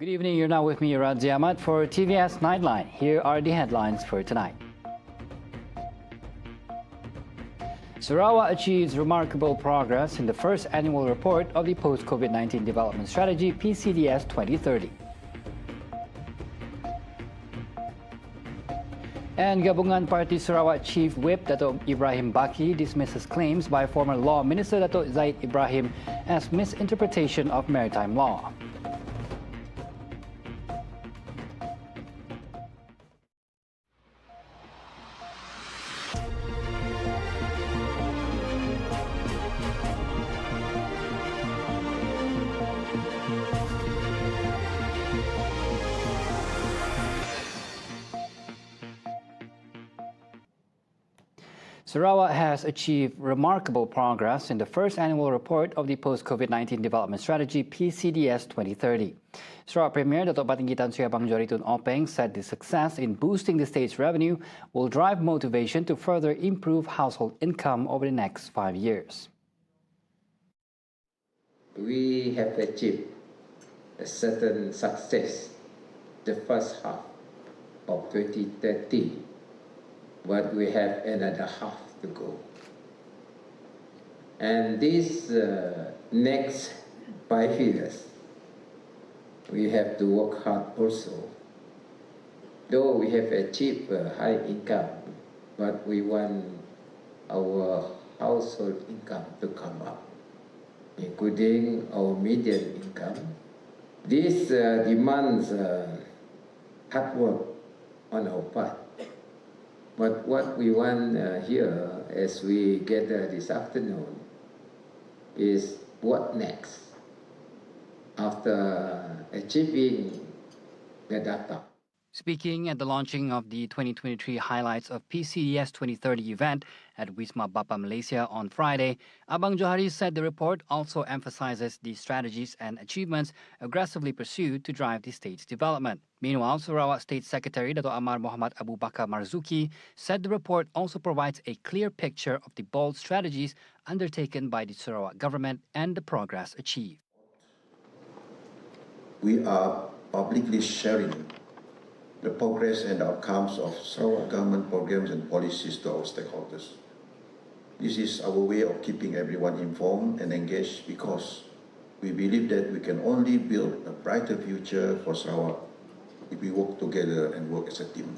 Good evening, you're now with me, Radzi Ahmad, for TVS Nightline. Here are the headlines for tonight. Sarawak achieves remarkable progress in the first annual report of the Post-COVID-19 Development Strategy PCDS 2030. And Gabungan Party Sarawak Chief Whip Dato' Ibrahim Baki dismisses claims by former Law Minister Dato' Zaid Ibrahim as misinterpretation of maritime law. Sarawak has achieved remarkable progress in the first annual report of the Post-COVID-19 Development Strategy PCDS 2030. Sarawak Premier Dato' Patinggi Tan Sri Abang Joritun Openg said the success in boosting the state's revenue will drive motivation to further improve household income over the next 5 years. We have achieved a certain success the first half of 2030. But we have another half to go. And this next 5 years, we have to work hard also. Though we have achieved a high income, but we want our household income to come up, including our median income. This demands hard work on our part. But what we want here, as we gather this afternoon, is what next after achieving the data. Speaking at the launching of the 2023 highlights of PCDS 2030 event at Wisma Bapa Malaysia on Friday, Abang Johari said the report also emphasizes the strategies and achievements aggressively pursued to drive the state's development. Meanwhile, Sarawak State Secretary Dato' Amar Muhammad Abu Bakar Marzuki said the report also provides a clear picture of the bold strategies undertaken by the Sarawak government and the progress achieved. We are publicly sharing the progress and outcomes of Sarawak government programs and policies to our stakeholders. This is our way of keeping everyone informed and engaged because we believe that we can only build a brighter future for Sarawak if we work together and work as a team.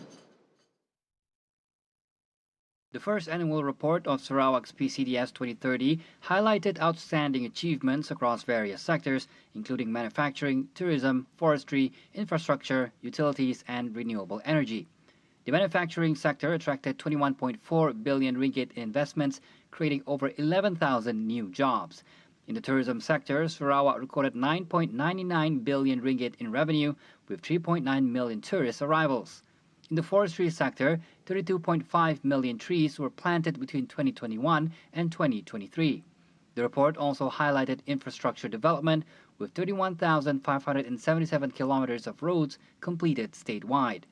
The first annual report of Sarawak's PCDS 2030 highlighted outstanding achievements across various sectors, including manufacturing, tourism, forestry, infrastructure, utilities, and renewable energy. The manufacturing sector attracted 21.4 billion ringgit in investments, creating over 11,000 new jobs. In the tourism sector, Sarawak recorded 9.99 billion ringgit in revenue, with 3.9 million tourist arrivals. In the forestry sector, 32.5 million trees were planted between 2021 and 2023. The report also highlighted infrastructure development, with 31,577 kilometers of roads completed statewide.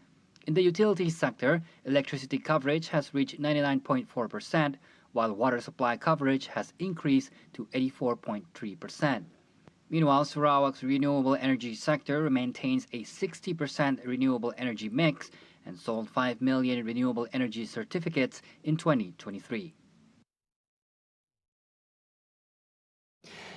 In the utilities sector, electricity coverage has reached 99.4%, while water supply coverage has increased to 84.3%. Meanwhile, Sarawak's renewable energy sector maintains a 60% renewable energy mix and sold 5 million renewable energy certificates in 2023.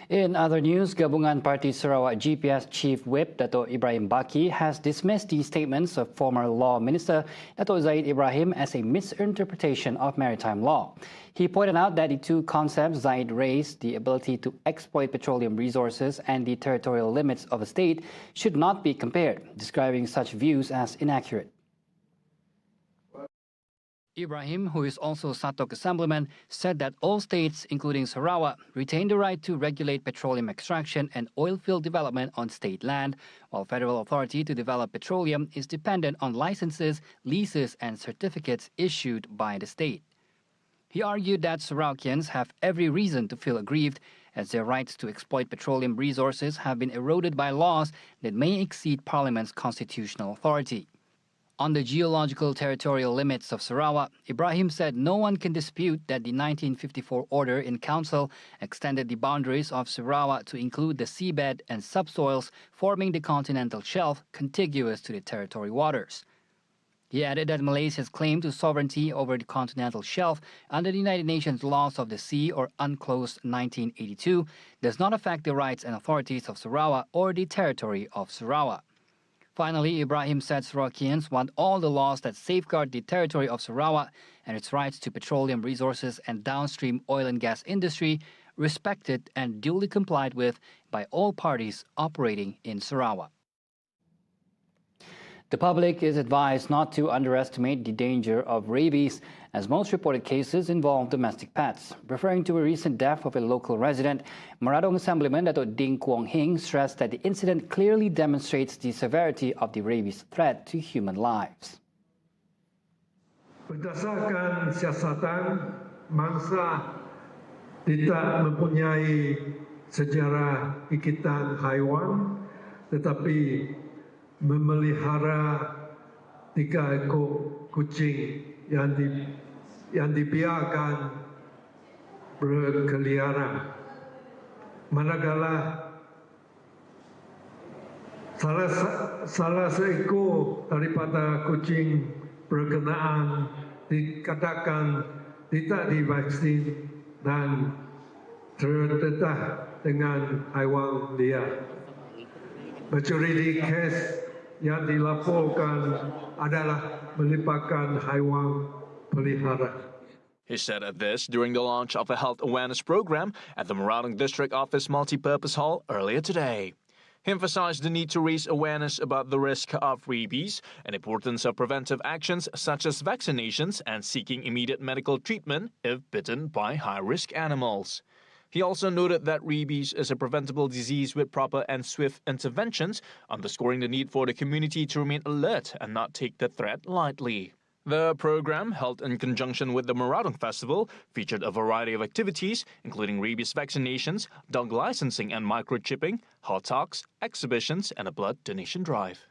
In other news, Gabungan Party Sarawak GPS Chief Whip Dato' Ibrahim Baki has dismissed the statements of former Law Minister Dato' Zaid Ibrahim as a misinterpretation of maritime law. He pointed out that the two concepts Zaid raised, the ability to exploit petroleum resources and the territorial limits of a state, should not be compared, describing such views as inaccurate. Ibrahim, who is also Satok Assemblyman, said that all states, including Sarawak, retain the right to regulate petroleum extraction and oil field development on state land, while federal authority to develop petroleum is dependent on licenses, leases, and certificates issued by the state. He argued that Sarawakians have every reason to feel aggrieved, as their rights to exploit petroleum resources have been eroded by laws that may exceed Parliament's constitutional authority. On the geological territorial limits of Sarawak, Ibrahim said no one can dispute that the 1954 order in council extended the boundaries of Sarawak to include the seabed and subsoils forming the continental shelf contiguous to the territory waters. He added that Malaysia's claim to sovereignty over the continental shelf under the United Nations Laws of the Sea or UNCLOS 1982 does not affect the rights and authorities of Sarawak or the territory of Sarawak. Finally, Ibrahim said Sarawakians want all the laws that safeguard the territory of Sarawak and its rights to petroleum resources and downstream oil and gas industry respected and duly complied with by all parties operating in Sarawak. The public is advised not to underestimate the danger of rabies, as most reported cases involve domestic pets. Referring to a recent death of a local resident, Maradong Assemblyman Datuk Ding Kuang Hing stressed that the incident clearly demonstrates the severity of the rabies threat to human lives. Berdasarkan siasatan, mangsa tidak mempunyai sejarah gigitan haiwan, tetapi memelihara 3 ekor kucing yang dibiarkan berkeliaran. Manakala salah seekor daripada kucing berkenaan dikatakan tidak divaksin dan terdedah dengan haiwan liar. Majoriti kes yang dilaporkan adalah melibatkan haiwan pelihara. He said this during the launch of a health awareness program at the Maradong District Office Multipurpose Hall earlier today. He emphasized the need to raise awareness about the risk of rabies and importance of preventive actions such as vaccinations and seeking immediate medical treatment if bitten by high-risk animals. He also noted that rabies is a preventable disease with proper and swift interventions, underscoring the need for the community to remain alert and not take the threat lightly. The program, held in conjunction with the Maradong Festival, featured a variety of activities, including rabies vaccinations, dog licensing and microchipping, hot talks, exhibitions, and a blood donation drive.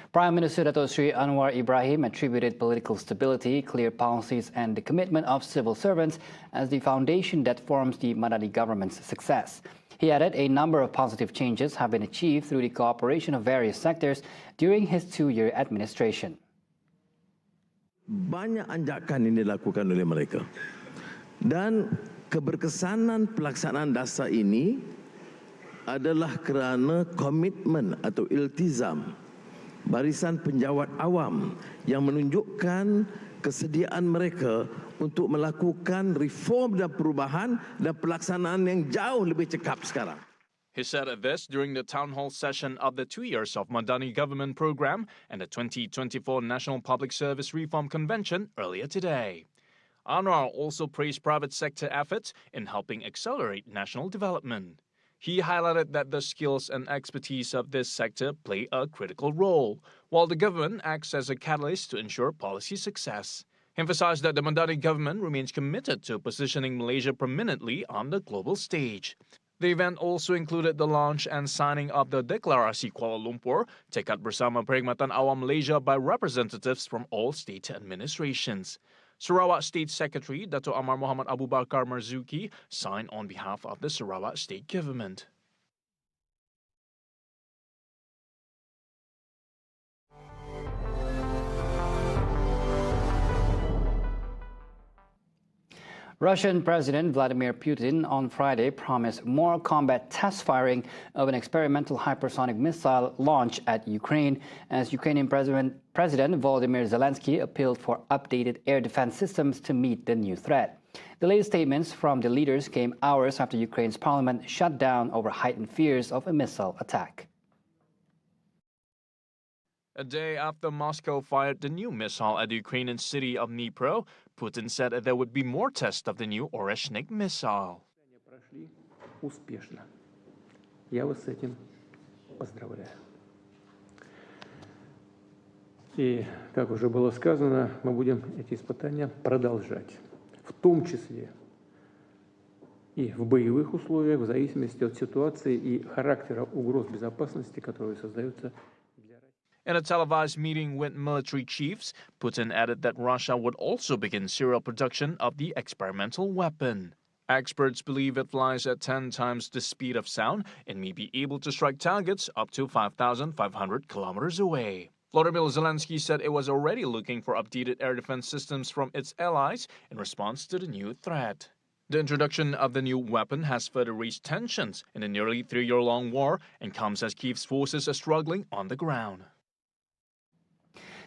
Prime Minister Datuk Sri Anwar Ibrahim attributed political stability, clear policies and the commitment of civil servants as the foundation that forms the Madani government's success. He added a number of positive changes have been achieved through the cooperation of various sectors during his 2-year administration. Banyak anjakan ini dilakukan oleh mereka. Dan keberkesanan pelaksanaan dasar ini adalah kerana komitmen atau iltizam barisan penjawat awam yang menunjukkan kesediaan mereka untuk melakukan reform dan perubahan dan pelaksanaan yang jauh lebih cekap sekarang. He said this during the town hall session of the 2 years of Madani government program and the 2024 National Public Service Reform Convention earlier today. Anwar also praised private sector efforts in helping accelerate national development. He highlighted that the skills and expertise of this sector play a critical role, while the government acts as a catalyst to ensure policy success. He emphasized that the Madani government remains committed to positioning Malaysia prominently on the global stage. The event also included the launch and signing of the Deklarasi Kuala Lumpur, Tekad Bersama Perkhidmatan Awam Malaysia by representatives from all state administrations. Sarawak State Secretary Dato' Amar Muhammad Abu Bakar Marzuki signed on behalf of the Sarawak State Government. Russian President Vladimir Putin on Friday promised more combat test firing of an experimental hypersonic missile launch at Ukraine as Ukrainian President Volodymyr Zelensky appealed for updated air defense systems to meet the new threat. The latest statements from the leaders came hours after Ukraine's parliament shut down over heightened fears of a missile attack. A day after Moscow fired the new missile at the Ukrainian city of Dnipro, Putin said that there would be more tests of the new Oreshnik missile. Успешно. Я вас с этим поздравляю. И, как уже было сказано, мы будем эти испытания продолжать, в том числе и в боевых условиях, в зависимости от ситуации и характера угроз безопасности, которые создаются. In a televised meeting with military chiefs, Putin added that Russia would also begin serial production of the experimental weapon. Experts believe it flies at 10 times the speed of sound and may be able to strike targets up to 5,500 kilometers away. Volodymyr Zelensky said it was already looking for updated air defense systems from its allies in response to the new threat. The introduction of the new weapon has further raised tensions in the nearly 3-year-long war and comes as Kyiv's forces are struggling on the ground.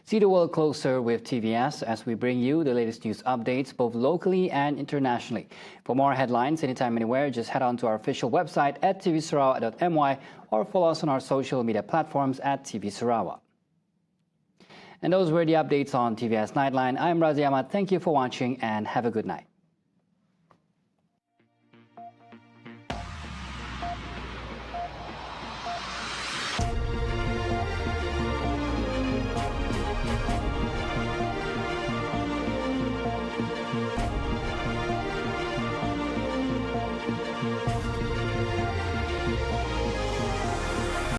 See the world closer with TVS as we bring you the latest news updates both locally and internationally. For more headlines anytime, anywhere, just head on to our official website at tvsarawak.my or follow us on our social media platforms at TV Sarawak. And those were the updates on TVS Nightline. I'm Razi Ahmad. Thank you for watching and have a good night.